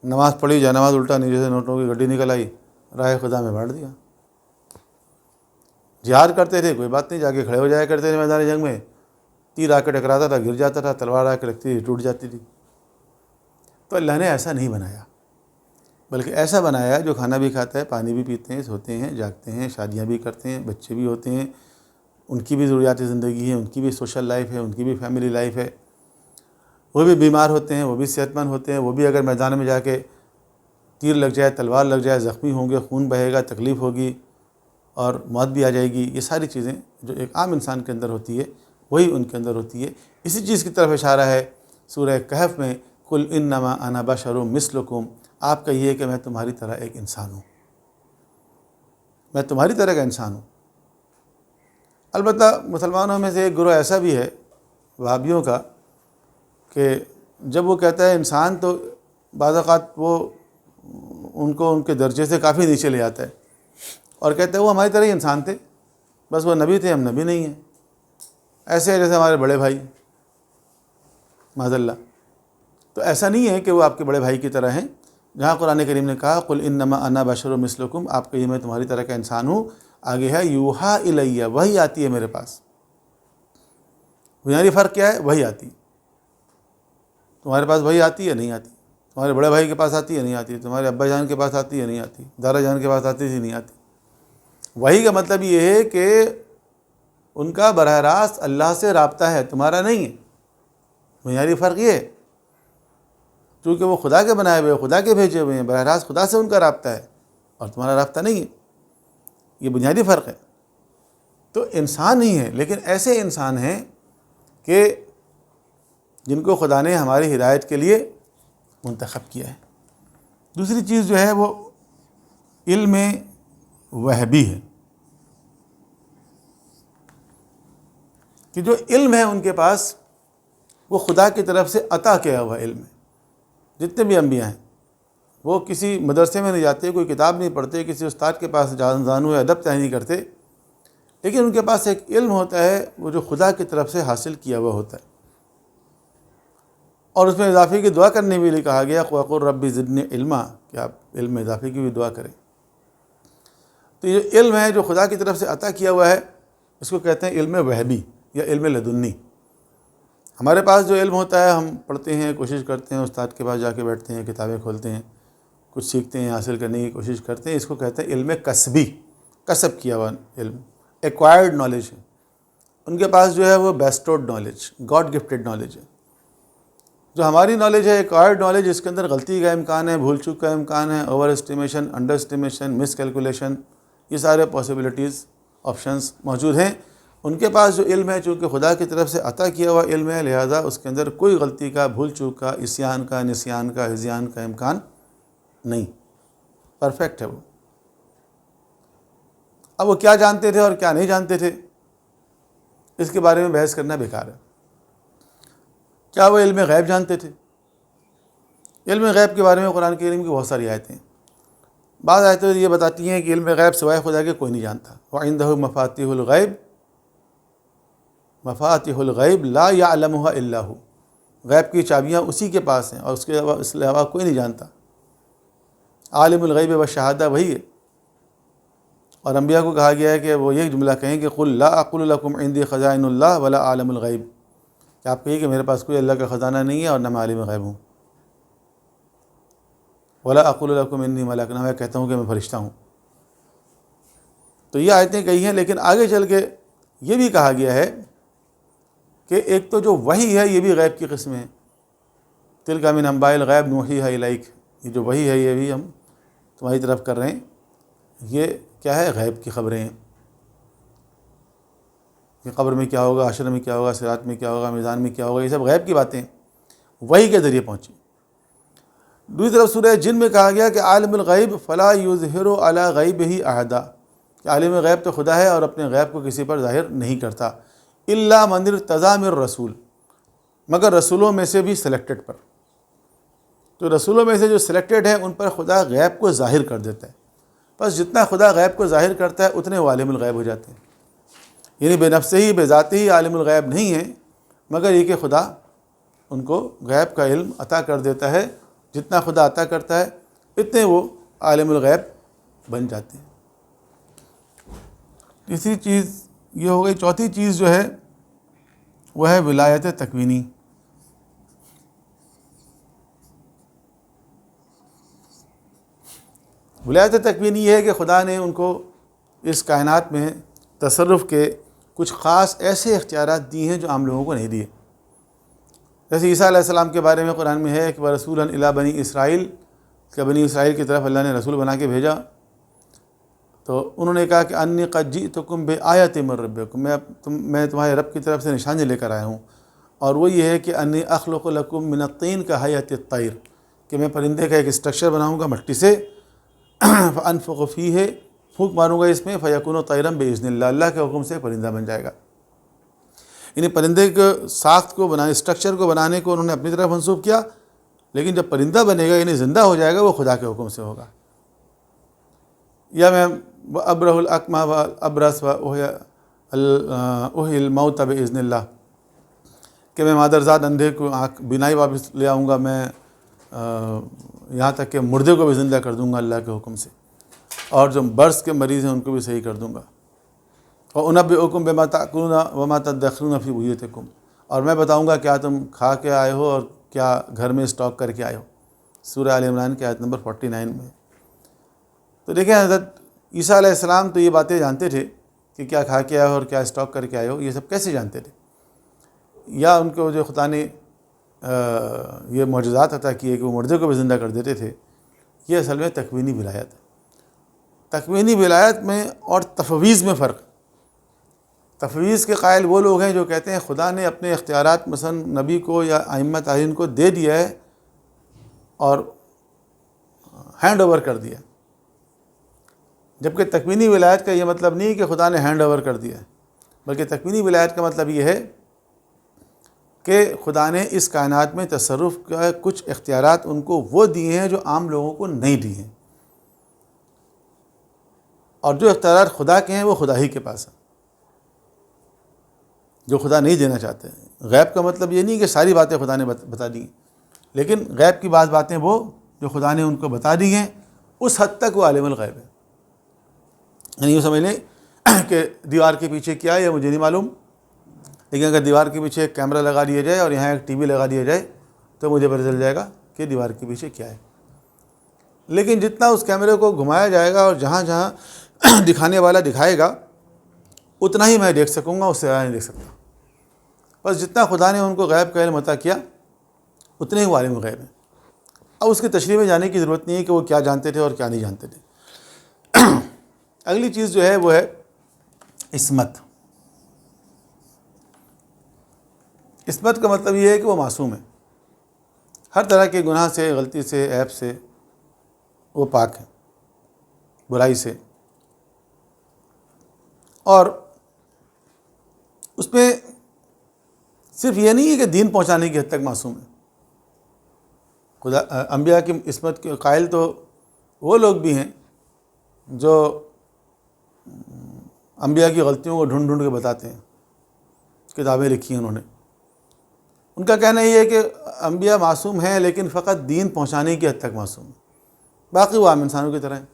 نماز پڑھی، جائے نماز الٹا نیچے سے نوٹوں کی گڈی نکل آئی، رائے خدا میں بانٹ دیا. جہاد کرتے تھے، کوئی بات نہیں، جا کے کھڑے ہو جایا کرتے تھے میدان جنگ میں، تیر آ کے ٹکراتا تھا گر جاتا تھا، تلوار آ کے لگتی تھی ٹوٹ جاتی تھی. تو اللہ نے ایسا نہیں بنایا، بلکہ ایسا بنایا جو کھانا بھی کھاتا ہے، پانی بھی پیتے ہیں، سوتے ہیں، جاگتے ہیں، شادیاں بھی کرتے ہیں، بچے بھی ہوتے ہیں، ان کی بھی ضروریات زندگی ہے، ان کی بھی سوشل لائف ہے، ان کی بھی فیملی لائف ہے. وہ بھی بیمار ہوتے ہیں، وہ بھی صحت مند ہوتے ہیں، وہ بھی اگر میدان میں جا کے تیر لگ جائے، تلوار لگ جائے، زخمی ہوں گے، خون بہے گا، تکلیف ہوگی اور موت بھی آ جائے گی. یہ ساری چیزیں جو ایک عام انسان کے اندر ہوتی ہے وہی ان کے اندر ہوتی ہے. اسی چیز کی طرف اشارہ ہے سورہ کہف میں، قل انما انا بشر مثلکم، آپ کہیے کہ میں تمہاری طرح ایک انسان ہوں، میں تمہاری طرح کا انسان ہوں. البتہ مسلمانوں میں سے ایک گروہ ایسا بھی ہے وہابیوں کا کہ جب وہ کہتا ہے انسان، تو بعض اوقات وہ ان کو ان کے درجے سے کافی نیچے لے آتا ہے اور کہتا ہے وہ ہماری طرح ہی انسان تھے، بس وہ نبی تھے، ہم نبی نہیں ہیں. ایسے ہے جیسے ہمارے بڑے بھائی، معاذ اللہ. تو ایسا نہیں ہے کہ وہ آپ کے بڑے بھائی کی طرح ہیں. جہاں قرآن کریم نے کہا قل انما انا بشر مثلکم، آپ کہیے میں تمہاری طرح کا انسان ہوں، آگے ہے یوحا الیہ، وہی آتی ہے میرے پاس. بنیادی فرق کیا ہے؟ وہی آتی. تمہارے پاس وہی آتی ہے نہیں آتی، تمہارے بڑے بھائی کے پاس آتی ہے نہیں آتی، تمہارے ابا جان کے پاس آتی ہے نہیں آتی، دادا جان کے پاس آتی تھی نہیں آتی. وہی کا مطلب یہ ہے کہ ان کا براہ راست اللہ سے رابطہ ہے، تمہارا نہیں ہے. بنیادی فرق یہ ہے، چونکہ وہ خدا کے بنائے ہوئے، خدا کے بھیجے ہوئے ہیں، براہ راست خدا سے ان کا رابطہ ہے اور تمہارا رابطہ نہیں ہے. یہ بنیادی فرق ہے. تو انسان ہی ہیں، لیکن ایسے انسان ہیں کہ جن کو خدا نے ہماری ہدایت کے لیے منتخب کیا ہے۔ دوسری چیز جو ہے وہ علم وہبی ہے، کہ جو علم ہے ان کے پاس وہ خدا کی طرف سے عطا کیا ہوا علم ہے۔ جتنے بھی انبیاء ہیں وہ کسی مدرسے میں نہیں جاتے، کوئی کتاب نہیں پڑھتے، کسی استاد کے پاس زانو ادب طے نہیں کرتے، لیکن ان کے پاس ایک علم ہوتا ہے وہ جو خدا کی طرف سے حاصل کیا ہوا ہوتا ہے، اور اس میں اضافے کی دعا کرنے کے لیے کہا گیا وَقُلْ رَبِّ زِدْنِی عِلْمًا، کہ آپ علم میں اضافے کی بھی دعا کریں۔ تو یہ جو علم ہے جو خدا کی طرف سے عطا کیا ہوا ہے اس کو کہتے ہیں علم وہبی یا علم لدنی۔ ہمارے پاس جو علم ہوتا ہے ہم پڑھتے ہیں، کوشش کرتے ہیں، استاد کے پاس جا کے بیٹھتے ہیں، کتابیں کھولتے ہیں، کچھ سیکھتے ہیں، حاصل کرنے کی کوشش کرتے ہیں، اس کو کہتے ہیں علم کسبی، کسب کیا ہوا علم، ایکوائرڈ نالج ہے۔ ان کے پاس جو ہے وہ bestowed knowledge, God gifted knowledge ہے۔ جو ہماری نالج ہے ایکوائرڈ نالج، اس کے اندر غلطی کا امکان ہے، بھول چوک کا امکان ہے، اوور اسٹیمیشن، انڈر اسٹیمیشن، مس کیلکولیشن، یہ سارے پاسبلٹیز، آپشنز موجود ہیں۔ ان کے پاس جو علم ہے چونکہ خدا کی طرف سے عطا کیا ہوا علم ہے، لہذا اس کے اندر کوئی غلطی کا، بھول چوک کا، عصیان کا، نسیان کا، ہذیان کا امکان نہیں، پرفیکٹ ہے وہ۔ اب وہ کیا جانتے تھے اور کیا نہیں جانتے تھے اس کے بارے میں بحث کرنا بیکار ہے۔ کیا وہ علم غیب جانتے تھے؟ علم غیب کے بارے میں قرآن کریم کی بہت ساری آیتیں ہیں۔ بعض آیتیں یہ بتاتی ہیں کہ علم غیب سوائے خدا کے کوئی نہیں جانتا۔ وَعِندَهُ مَفَاتِحُ الْغَیْبِ مفاتیح الغیب لا یعلمها الا هو، غیب کی چابیاں اسی کے پاس ہیں اور اس کے علاوہ کوئی نہیں جانتا۔ عالم الغیب والشہادہ وہی ہے، اور انبیاء کو کہا گیا ہے کہ وہ یہ جملہ کہیں کہ قل لا اقول لکم عندی خزائن اللہ ولا عالم الغیب، کہ آپ کہیے کہ میرے پاس کوئی اللہ کا خزانہ نہیں ہے اور نہ میں عالم غیب ہوں۔ ولا اقول لکم انی ملک، نہ میں کہتا ہوں کہ میں فرشتہ ہوں۔ تو یہ آیتیں کہی ہیں، لیکن آگے چل کے یہ بھی کہا گیا ہے کہ ایک تو جو وحی ہے یہ بھی غیب کی قسم ہے، تلک من انباء الغیب نوحیھا الیک، یہ جو وحی ہے یہ بھی ہم تمہاری طرف کر رہے ہیں، یہ کیا ہے؟ غیب کی خبریں ہیں کہ قبر میں کیا ہوگا، حشر میں کیا ہوگا، صراط میں کیا ہوگا، میزان میں کیا ہوگا، یہ سب غیب کی باتیں وحی کے ذریعے پہنچی۔ دوسری طرف سورہ جن میں کہا گیا کہ عالم الغیب فلا یظہر علی غیبہ احدا، کہ عالم غیب تو خدا ہے اور اپنے غیب کو کسی پر ظاہر نہیں کرتا، الا من ارتضی من رسول، مگر رسولوں میں سے بھی سلیکٹڈ پر۔ تو رسولوں میں سے جو سلیکٹڈ ہیں ان پر خدا غیب کو ظاہر کر دیتا ہے، بس جتنا خدا غیب کو ظاہر کرتا ہے اتنے وہ عالم الغیب ہو جاتے ہیں۔ یعنی بے نفس ہی بے ذات ہی عالم الغیب نہیں ہے، مگر یہ کہ خدا ان کو غیب کا علم عطا کر دیتا ہے، جتنا خدا عطا کرتا ہے اتنے وہ عالم الغیب بن جاتے ہیں۔ تیسری چیز یہ ہو گئی۔ چوتھی چیز جو ہے وہ ہے ولایت تکوینی۔ ولایت تکوینی یہ ہے کہ خدا نے ان کو اس کائنات میں تصرف کے کچھ خاص ایسے اختیارات دیے ہیں جو عام لوگوں کو نہیں دیے۔ جیسے عیسیٰ علیہ السلام کے بارے میں قرآن میں ہے کہ وَرَسُولًا إِلَىٰ بَنِي اسرائیل، کہ بنی اسرائیل کی طرف اللہ نے رسول بنا کے بھیجا، تو انہوں نے کہا کہ انی قد جئتکم بآیۃ من ربکم، میں تمہارے رب کی طرف سے نشانی لے کر آیا ہوں، اور وہ یہ ہے کہ انی اخلق لکم من الطین کہیئۃ الطیر، کہ میں پرندے کا ایک اسٹرکچر بناؤں گا مٹی سے، فانفخ فیہ، پھونک ماروں گا اس میں، فیکون طیرا باذن اللہ، اللہ کے حکم سے پرندہ بن جائے گا۔ یعنی پرندے کے ساخت کو بنانے، اسٹرکچر کو بنانے کو انہوں نے اپنی طرف منسوب کیا، لیکن جب پرندہ بنے گا یعنی زندہ ہو جائے گا وہ خدا کے حکم سے ہوگا۔ یا میں ابرہ الاکمہ والابرص واحیی الموت باذن اللہ، کہ میں مادرزاد اندھے کو بینائی واپس لے آؤں گا، میں یہاں تک کہ مردے کو بھی زندہ کر دوں گا اللہ کے حکم سے، اور جو برس کے مریض ہیں ان کو بھی صحیح کر دوں گا۔ وَأُنَبِّئُكُم بِمَا تَأْكُلُونَ وَمَا تَدَّخِرُونَ فِي بُيُوتِكُم، اور میں بتاؤں گا کیا تم کھا کے آئے ہو اور کیا گھر میں اسٹاک کر کے آئے ہو۔ سورہ آل عمران کی آیت نمبر 49 میں۔ تو دیکھیں حضرت عیسیٰ علیہ السلام تو یہ باتیں جانتے تھے کہ کیا کھا کے آئے ہو اور کیا اسٹاک کر کے آئے ہو، یہ سب کیسے جانتے تھے؟ یا ان کو جو خدا نے یہ معجزات عطا کیے کہ وہ مردے کو بھی زندہ کر دیتے تھے، یہ اصل میں تکوینی ولایت ہے۔ تکوینی ولایت میں اور تفویض میں فرق۔ تفویض کے قائل وہ لوگ ہیں جو کہتے ہیں خدا نے اپنے اختیارات مثلا نبی کو یا ائمہ تعین کو دے دیا ہے اور ہینڈ اوور کر دیا، جبکہ تکوینی ولایت کا یہ مطلب نہیں کہ خدا نے ہینڈ اوور کر دیا ہے، بلکہ تکوینی ولایت کا مطلب یہ ہے کہ خدا نے اس کائنات میں تصرف کا کچھ اختیارات ان کو وہ دیے ہیں جو عام لوگوں کو نہیں دیے ہیں، اور جو اختیارات خدا کے ہیں وہ خدا ہی کے پاس ہیں، جو خدا نہیں دینا چاہتے ہیں۔ غیب کا مطلب یہ نہیں کہ ساری باتیں خدا نے بتا دی، لیکن غیب کی بعض باتیں وہ جو خدا نے ان کو بتا دی ہیں، اس حد تک وہ عالم الغیب ہے۔ یعنی یہ سمجھ لیں کہ دیوار کے پیچھے کیا ہے یہ مجھے نہیں معلوم، لیکن اگر دیوار کے پیچھے ایک کیمرہ لگا دیا جائے اور یہاں ایک ٹی وی لگا دیا جائے تو مجھے پتہ چل جائے گا کہ دیوار کے پیچھے کیا ہے۔ لیکن جتنا اس کیمرے کو گھمایا جائے گا اور جہاں جہاں دکھانے والا دکھائے گا اتنا ہی میں دیکھ سکوں گا، اس سے زیادہ نہیں دیکھ سکتا۔ بس جتنا خدا نے ان کو غیب کا علم عطا کیا اتنے ہی وہ عالم غیب ہیں۔ اب اس کی تشریح میں جانے کی ضرورت نہیں ہے کہ وہ کیا جانتے تھے اور کیا نہیں جانتے تھے۔ اگلی چیز جو ہے وہ ہے عصمت۔ عصمت کا مطلب یہ ہے کہ وہ معصوم ہے، ہر طرح کے گناہ سے، غلطی سے، عیب سے وہ پاک ہے، برائی سے، اور اس میں صرف یہ نہیں ہے کہ دین پہنچانے کی حد تک معصوم ہے۔ خدا انبیاء کی عصمت کے قائل تو وہ لوگ بھی ہیں جو انبیاء کی غلطیوں کو ڈھونڈ ڈھونڈ کے بتاتے ہیں، کتابیں لکھی ہیں انہوں نے۔ ان کا کہنا یہ ہے کہ انبیاء معصوم ہیں لیکن فقط دین پہنچانے کی حد تک معصوم ہیں، باقی وہ عام انسانوں کی طرح ہیں۔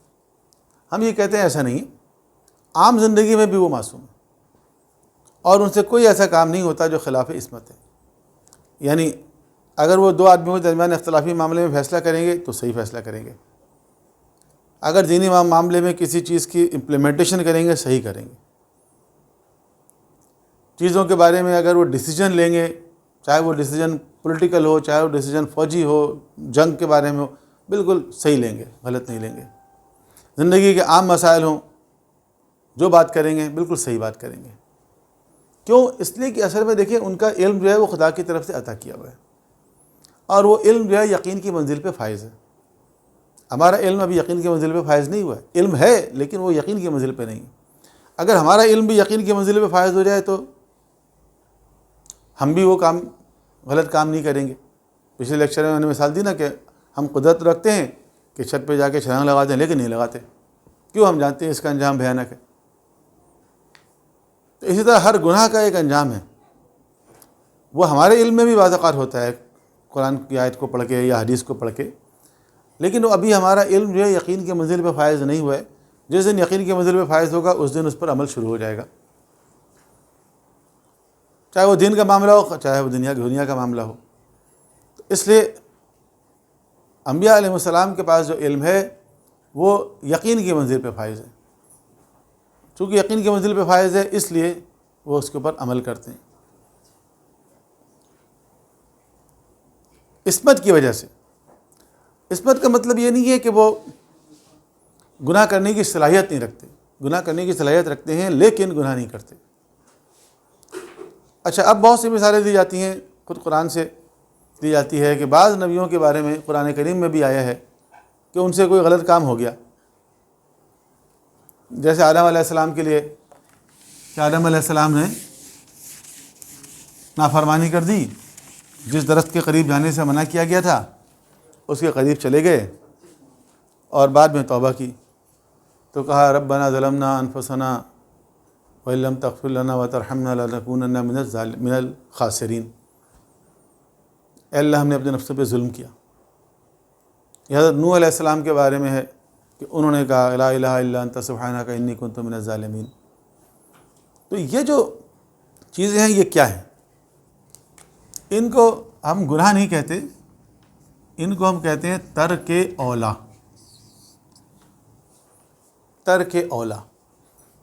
ہم یہ کہتے ہیں ایسا نہیں ہے، عام زندگی میں بھی وہ معصوم ہیں اور ان سے کوئی ایسا کام نہیں ہوتا جو خلاف عصمت ہے۔ یعنی اگر وہ دو آدمیوں کے درمیان اختلافی معاملے میں فیصلہ کریں گے تو صحیح فیصلہ کریں گے، اگر دینی معاملے میں کسی چیز کی امپلیمنٹیشن کریں گے صحیح کریں گے، چیزوں کے بارے میں اگر وہ ڈیسیجن لیں گے، چاہے وہ ڈیسیجن پولیٹیکل ہو، چاہے وہ ڈیسیجن فوجی ہو، جنگ کے بارے میں ہو، بالکل صحیح لیں گے، غلط نہیں لیں گے۔ زندگی کے عام مسائل ہوں، جو بات کریں گے بالکل صحیح بات کریں گے۔ کیوں؟ اس لیے کہ اصل میں دیکھیں ان کا علم جو ہے وہ خدا کی طرف سے عطا کیا ہوا ہے، اور وہ علم جو ہے یقین کی منزل پہ فائز ہے۔ ہمارا علم ابھی یقین کی منزل پہ فائز نہیں ہوا ہے، علم ہے لیکن وہ یقین کی منزل پہ نہیں ہے۔ اگر ہمارا علم بھی یقین کی منزل پہ فائز ہو جائے تو ہم بھی وہ غلط کام نہیں کریں گے۔ پچھلے لیکچر میں نے مثال دی نا کہ ہم قدرت رکھتے ہیں کہ چھت پہ جا کے چھلانگ لگاتے ہیں لیکن نہیں لگاتے، کیوں؟ ہم جانتے ہیں اس کا انجام بھیانک ہے۔ تو اسی طرح ہر گناہ کا ایک انجام ہے، وہ ہمارے علم میں بھی بعض اوقات ہوتا ہے، قرآن کی آیت کو پڑھ کے یا حدیث کو پڑھ کے، لیکن وہ ابھی ہمارا علم جو ہے یقین کے منزل پہ فائز نہیں ہوا ہے۔ جس دن یقین کے منزل پہ فائز ہوگا اس دن اس پر عمل شروع ہو جائے گا، چاہے وہ دین کا معاملہ ہو، چاہے وہ دنیا کا معاملہ ہو۔ اس لیے انبیاء علیہ السلام کے پاس جو علم ہے وہ یقین کی منزل پہ فائز ہے، چونکہ یقین کی منزل پہ فائز ہے اس لیے وہ اس کے اوپر عمل کرتے ہیں۔ عصمت کی وجہ سے، عصمت کا مطلب یہ نہیں ہے کہ وہ گناہ کرنے کی صلاحیت نہیں رکھتے، گناہ کرنے کی صلاحیت رکھتے ہیں لیکن گناہ نہیں کرتے۔ اچھا، اب بہت سی مثالیں دی جاتی ہیں، خود قرآن سے دی جاتی ہے کہ بعض نبیوں کے بارے میں قرآن کریم میں بھی آیا ہے کہ ان سے کوئی غلط کام ہو گیا، جیسے آدم علیہ السلام کے لیے کہ آدم علیہ السلام نے نافرمانی کر دی، جس درخت کے قریب جانے سے منع کیا گیا تھا اس کے قریب چلے گئے اور بعد میں توبہ کی، تو کہا ربنا ظلمنا انفسنا وَإِن لَّمْ تَغْفِرْ لَنَا وَتَرْحَمْنَا لَنَكُونَنَّ مِنَ الْخَاسِرِينَ۔ اے اللہ ہم نے اپنے نفسوں پہ ظلم کیا۔ حضرت نوح علیہ السلام کے بارے میں ہے کہ انہوں نے کہا لا الہ الا انت سبحانک انی کنت من الظالمین۔ تو یہ جو چیزیں ہیں یہ کیا ہیں؟ ان کو ہم گناہ نہیں کہتے، ان کو ہم کہتے ہیں ترک اولا۔ ترک اولا،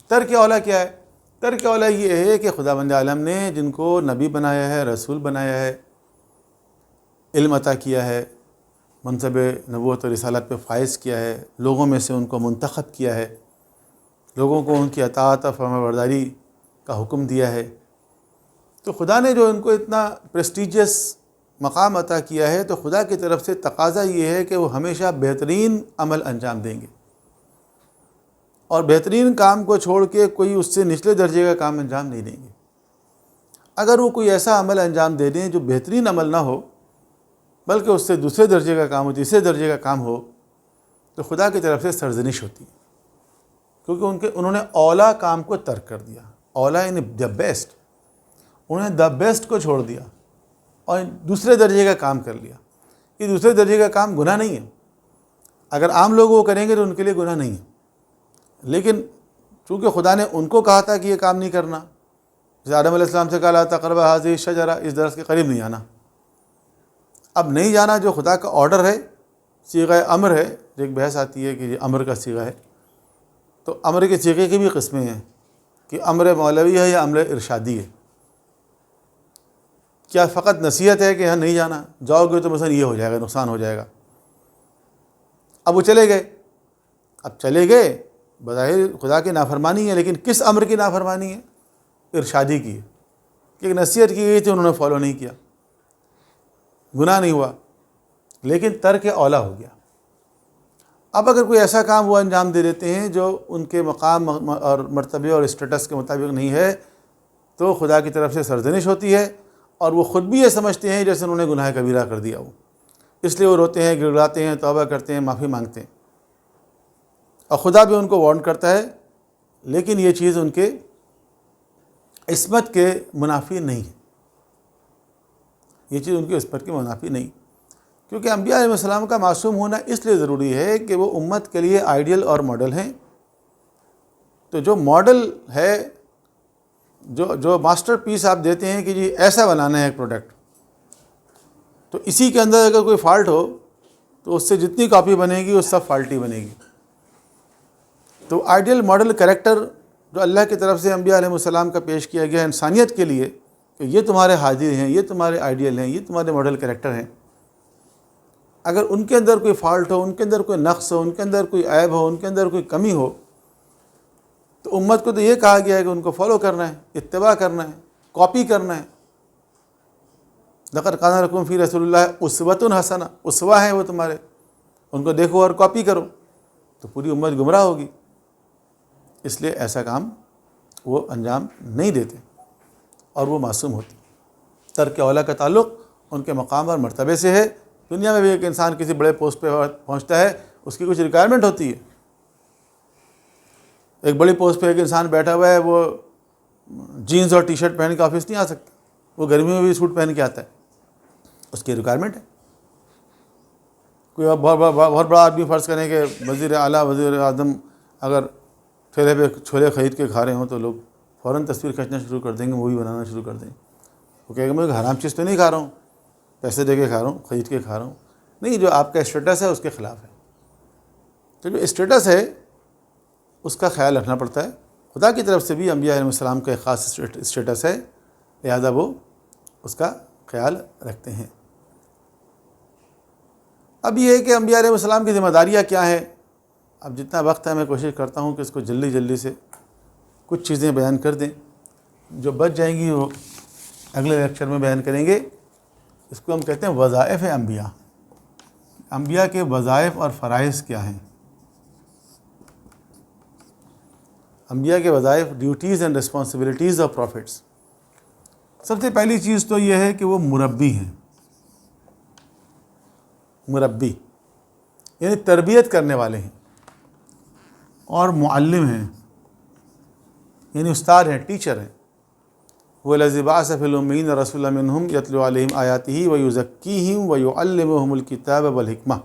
ترک اولا کیا ہے؟ ترک اولا یہ ہے کہ خداوند عالم نے جن کو نبی بنایا ہے، رسول بنایا ہے، علم عطا کیا ہے، منصب نبوت و رسالت پہ فائز کیا ہے، لوگوں میں سے ان کو منتخب کیا ہے، لوگوں کو ان کی اطاعت اور فرمانبرداری کا حکم دیا ہے. تو خدا نے جو ان کو اتنا پریسٹیجیس مقام عطا کیا ہے، تو خدا کی طرف سے تقاضا یہ ہے کہ وہ ہمیشہ بہترین عمل انجام دیں گے، اور بہترین کام کو چھوڑ کے کوئی اس سے نچلے درجے کا کام انجام نہیں دیں گے. اگر وہ کوئی ایسا عمل انجام دے دیں جو بہترین عمل نہ ہو، بلکہ اس سے دوسرے درجے کا کام ہو، تیسرے درجے کا کام ہو، تو خدا کی طرف سے سرزنش ہوتی ہے، کیونکہ انہوں نے اولا کام کو ترک کر دیا. اولا یعنی دا بیسٹ، انہوں نے دا بیسٹ کو چھوڑ دیا اور دوسرے درجے کا کام کر لیا. یہ دوسرے درجے کا کام گناہ نہیں ہے، اگر عام لوگ وہ کریں گے تو ان کے لیے گناہ نہیں ہے، لیکن چونکہ خدا نے ان کو کہا تھا کہ یہ کام نہیں کرنا، جیسے آدم علیہ السلام سے کہا لا تقربا هذه الشجرہ، اس درخت کے قریب نہیں آنا. اب نہیں جانا جو خدا کا آرڈر ہے، صیغہ امر ہے. ایک بحث آتی ہے کہ یہ امر کا صیغہ ہے، تو امر کے صیغے کی بھی قسمیں ہیں کہ امر مولوی ہے یا امر ارشادی ہے. کیا فقط نصیحت ہے کہ یہاں نہیں جانا، جاؤ گے تو مثلا یہ ہو جائے گا، نقصان ہو جائے گا. اب وہ چلے گئے، اب چلے گئے بظاہر خدا کی نافرمانی ہے، لیکن کس امر کی نافرمانی ہے؟ ارشادی کی ہے، کہ نصیحت کی گئی تھی انہوں نے فالو نہیں کیا. گناہ نہیں ہوا، لیکن ترک اولا ہو گیا. اب اگر کوئی ایسا کام وہ انجام دے دیتے ہیں جو ان کے مقام اور مرتبے اور اسٹیٹس کے مطابق نہیں ہے، تو خدا کی طرف سے سرزنش ہوتی ہے، اور وہ خود بھی یہ سمجھتے ہیں جیسے انہوں نے گناہ کبیرہ کر دیا ہو. اس لیے وہ روتے ہیں، گڑگڑاتے ہیں، توبہ کرتے ہیں، معافی مانگتے ہیں، اور خدا بھی ان کو وارن کرتا ہے. لیکن یہ چیز ان کے عصمت کے منافی نہیں ہے، یہ چیز ان کی عصمت کے منافی نہیں، کیونکہ انبیاء علیہ السلام کا معصوم ہونا اس لیے ضروری ہے کہ وہ امت کے لیے آئیڈیل اور ماڈل ہیں. تو جو ماڈل ہے، جو ماسٹر پیس آپ دیتے ہیں کہ جی ایسا بنانا ہے ایک پروڈکٹ، تو اسی کے اندر اگر کوئی فالٹ ہو تو اس سے جتنی کاپی بنے گی وہ سب فالٹی بنے گی. تو آئیڈیل ماڈل کریکٹر جو اللہ کی طرف سے انبیاء علیہ السلام کا پیش کیا گیا انسانیت کے لیے کہ یہ تمہارے حاضر ہیں، یہ تمہارے آئیڈیل ہیں، یہ تمہارے ماڈل کریکٹر ہیں، اگر ان کے اندر کوئی فالٹ ہو، ان کے اندر کوئی نقص ہو، ان کے اندر کوئی عیب ہو، ان کے اندر کوئی کمی ہو، تو امت کو تو یہ کہا گیا ہے کہ ان کو فالو کرنا ہے، اتباع کرنا ہے، کاپی کرنا ہے. لقد کان لکم فی رسول اللہ اسوۃ حسنہ، اسوہ ہیں وہ تمہارے، ان کو دیکھو اور کاپی کرو. تو پوری امت گمراہ ہوگی، اس لیے ایسا کام وہ انجام نہیں دیتے اور وہ معصوم ہوتی. ترک اولا کا تعلق ان کے مقام اور مرتبے سے ہے. دنیا میں بھی ایک انسان کسی بڑے پوسٹ پہ پہنچتا ہے، اس کی کچھ ریکوائرمنٹ ہوتی ہے. ایک بڑی پوسٹ پہ ایک انسان بیٹھا ہوا ہے، وہ جینز اور ٹی شرٹ پہن کے آفس نہیں آ سکتا، وہ گرمی میں بھی سوٹ پہن کے آتا ہے، اس کی ریکوائرمنٹ ہے. کوئی بہت بڑا آدمی فرض کریں کہ وزیر اعلیٰ، وزیر اعظم اگر ٹھیلے پہ چھولے خرید کے کھا رہے ہوں تو لوگ فوراً تصویر کھینچنا شروع کر دیں گے، مووی بنانا شروع کر دیں گے. وہ کہے گا میں حرام چیز تو نہیں کھا رہا ہوں، پیسے دے کے کھا رہا ہوں، خرید کے کھا رہا ہوں. نہیں، جو آپ کا اسٹیٹس ہے اس کے خلاف ہے. تو جو اسٹیٹس ہے اس کا خیال رکھنا پڑتا ہے. خدا کی طرف سے بھی انبیاء علیہ السلام کا ایک خاص اسٹیٹس ہے، لہذا وہ اس کا خیال رکھتے ہیں. اب یہ ہے کہ انبیاء علیہ السلام کی ذمہ داریاں کیا ہیں. اب جتنا وقت ہے میں کوشش کرتا ہوں کہ اس کو جلدی سے کچھ چیزیں بیان کر دیں. جو بچ جائیں گی وہ اگلے لیکچر میں بیان کریں گے. اس کو ہم کہتے ہیں وظائف انبیاء. انبیاء کے وظائف اور فرائض کیا ہیں. انبیاء کے وظائف، duties and responsibilities of prophets. سب سے پہلی چیز تو یہ ہے کہ وہ مربی ہیں. مربی یعنی تربیت کرنے والے ہیں، اور معلم ہیں یعنی استاد ہیں، ٹیچر ہیں. وَالَّذِي بَعَثَ فِي الْأُمِّيِّينَ رَسُولًا مِّنْهُمْ يَتْلُو عَلَيْهِمْ آيَاتِهِ وَيُزَكِّيهِمْ وَيُعَلِّمُهُمُ الْكِتَابَ وَالْحِكْمَةَ.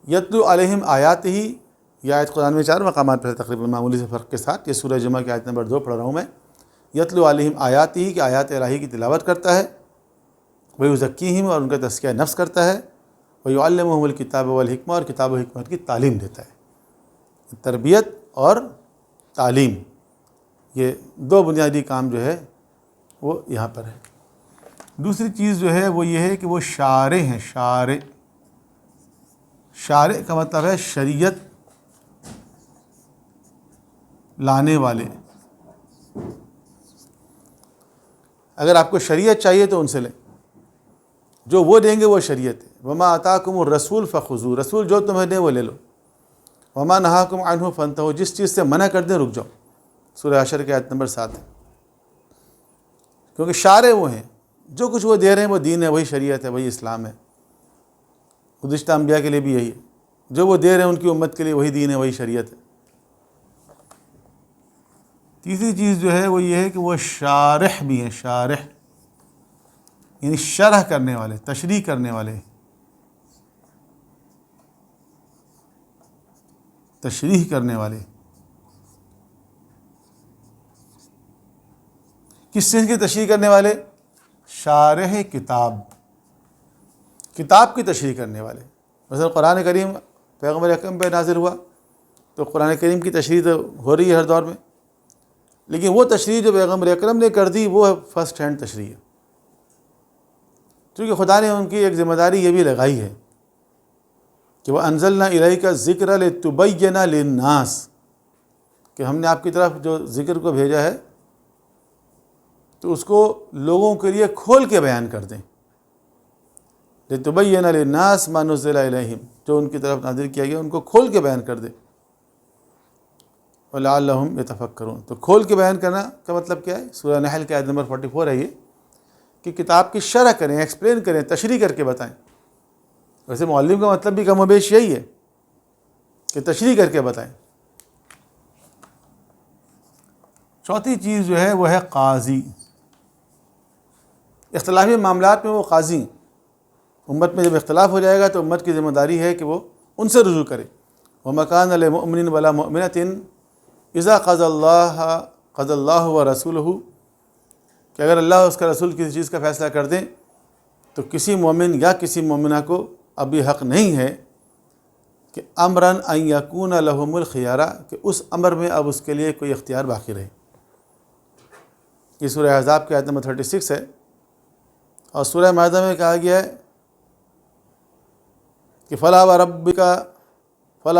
یتلو علیہم آیاتہ، یہ آیت قرآن میں 4 مقامات پر ہے تقریباً معمولی سے فرق کے ساتھ. یہ سورہ جمعہ کی آیت نمبر 2 پڑھ رہا ہوں میں. یتلو علیہم آیاتہ کہ آیات الہی کی تلاوت کرتا ہے، وَيُزَكِّيهِمْ اور ان کا تزکیہ نفس کرتا ہے، وَيُعَلِّمُهُمُ الْكِتَابَ وَالْحِكْمَةَ اور کتاب و حکمت کی تعلیم دیتا ہے. تربیت اور تعلیم، یہ 2 بنیادی کام جو ہے وہ یہاں پر ہے. دوسری چیز جو ہے وہ یہ ہے کہ وہ شارع ہیں. شارع کا مطلب ہے شریعت لانے والے. اگر آپ کو شریعت چاہیے تو ان سے لیں، جو وہ دیں گے وہ شریعت ہے. وما آتاکم الرسول فخذوہ، رسول جو تمہیں دیں وہ لے لو. وما نہاکم عنہ فانتہوا، جس چیز سے منع کر دیں رک جاؤ. سورہ حشر کی آیت نمبر 7 ہے. کیونکہ شارع وہ ہیں، جو کچھ وہ دے رہے ہیں وہ دین ہے، وہی شریعت ہے، وہی اسلام ہے. گزشتہ انبیاء کے لیے بھی یہی ہے، جو وہ دے رہے ہیں ان کی امت کے لیے وہی دین ہے، وہی شریعت ہے. تیسری چیز جو ہے وہ یہ ہے کہ وہ شارح بھی ہیں. شارح یعنی شرح کرنے والے، تشریح کرنے والے، تشریح کرنے والے. کس چیز کی تشریح کرنے والے؟ شارح کتاب، کتاب کی تشریح کرنے والے. مثلا قرآن کریم پیغمبر اکرم پہ نازل ہوا تو قرآن کریم کی تشریح تو ہو رہی ہے ہر دور میں، لیکن وہ تشریح جو پیغمبر اکرم نے کر دی وہ فرسٹ ہینڈ تشریح ہے. کیونکہ خدا نے ان کی ایک ذمہ داری یہ بھی لگائی ہے کہ وہ انزلنا الیک الذکر لتبین للناس، کہ ہم نے آپ کی طرف جو ذکر کو بھیجا ہے تو اس کو لوگوں کے لیے کھول کے بیان کر دیں. لتبین للناس ما نزل الیہم، جو ان کی طرف نازل کیا گیا ان کو کھول کے بیان کر دیں. وَلَعَلَّهُمْ يَتَفَكَّرُونَ، تو کھول کے بیان کرنا کا مطلب کیا ہے؟ سورہ نحل کی آیت نمبر 44 ہے یہ، کہ کتاب کی شرح کریں، ایکسپلین کریں، تشریح کر کے بتائیں. ویسے معلم کا مطلب بھی کم و بیش یہی ہے کہ تشریح کر کے بتائیں. چوتھی چیز جو ہے وہ ہے قاضی. اختلافی معاملات میں وہ قاضی ہیں. امت میں جب اختلاف ہو جائے گا تو امت کی ذمہ داری ہے کہ وہ ان سے رجوع کرے. وَمَا كَانَ لِمُؤْمِنٍ وَلَا مُؤْمِنَةٍ اذا قضى اللہ ورسولہ، کہ اگر اللہ اور اس کا رسول کسی چیز کا فیصلہ کر دیں تو کسی مومن یا کسی مومنہ کو اب یہ حق نہیں ہے کہ امراً ان یکون لہم الخیارہ، کہ اس امر میں اب اس کے لیے کوئی اختیار باقی رہے. یہ سورہ احزاب کی آیت نمبر 36 ہے. اور سورہ مائدہ میں کہا گیا ہے کہ فلا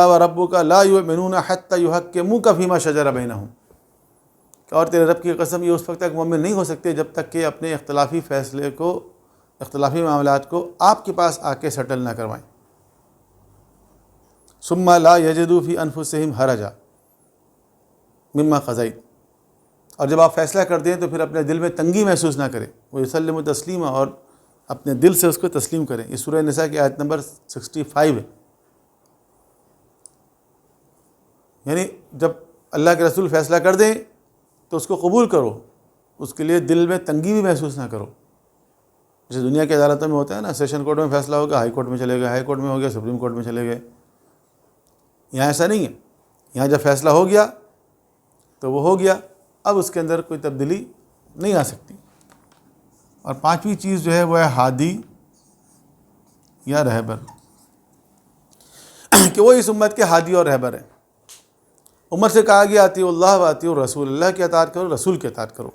وربک لا یؤمنون حتی یحکموک فیما شجر بینہم، اور تیرے رب کی قسم یہ اس وقت تک مومن نہیں ہو سکتے جب تک کہ اپنے اختلافی فیصلے کو، اختلافی معاملات کو آپ کے پاس آ کے سیٹل نہ کروائیں. ثم لا یجدوا فی انفسہم حرجا مما قضیت، اور جب آپ فیصلہ کر دیں تو پھر اپنے دل میں تنگی محسوس نہ کریں. وہ یسلموا تسلیما، اور اپنے دل سے اس کو تسلیم کریں. یہ سورہ نساء کی آیت نمبر 65 ہے. یعنی جب اللہ کے رسول فیصلہ کر دیں تو اس کو قبول کرو، اس کے لیے دل میں تنگی بھی محسوس نہ کرو. جیسے دنیا کی عدالتوں میں ہوتا ہے نا، سیشن کورٹ میں فیصلہ ہوگا، ہائی کورٹ میں چلے گئے، ہائی کورٹ میں ہو گیا سپریم کورٹ میں چلے گئے. یہاں ایسا نہیں ہے. یہاں جب فیصلہ ہو گیا تو وہ ہو گیا، اب اس کے اندر کوئی تبدیلی نہیں آ سکتی. اور پانچویں چیز جو ہے وہ ہے ہادی یا رہبر، کہ وہ اس امت کے ہادی اور رہبر ہیں. امت سے کہا گیا اطیعوا اللہ و اطیعوا الرسول، اللہ کی اطاعت کرو، رسول کی اطاعت کرو.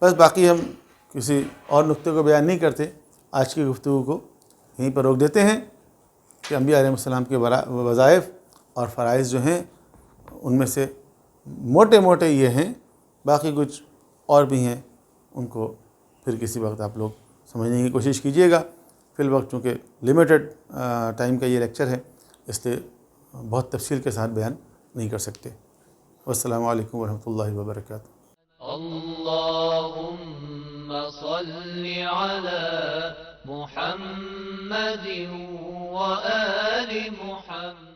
بس باقی ہم کسی اور نقطے کو بیان نہیں کرتے. آج کی گفتگو کو یہیں پر روک دیتے ہیں کہ انبیاء علیہ السلام کے وظائف اور فرائض جو ہیں ان میں سے موٹے موٹے یہ ہیں، باقی کچھ اور بھی ہیں، ان کو پھر کسی وقت آپ لوگ سمجھنے کی کوشش کیجیے گا. فی الوقت چونکہ لمیٹڈ ٹائم کا یہ لیکچر ہے اس لیے بہت تفصیل کے ساتھ بیان نہیں کر سکتے. والسلام علیکم ورحمۃ اللہ وبرکاتہ.
اللهم صل على محمد وآل محمد.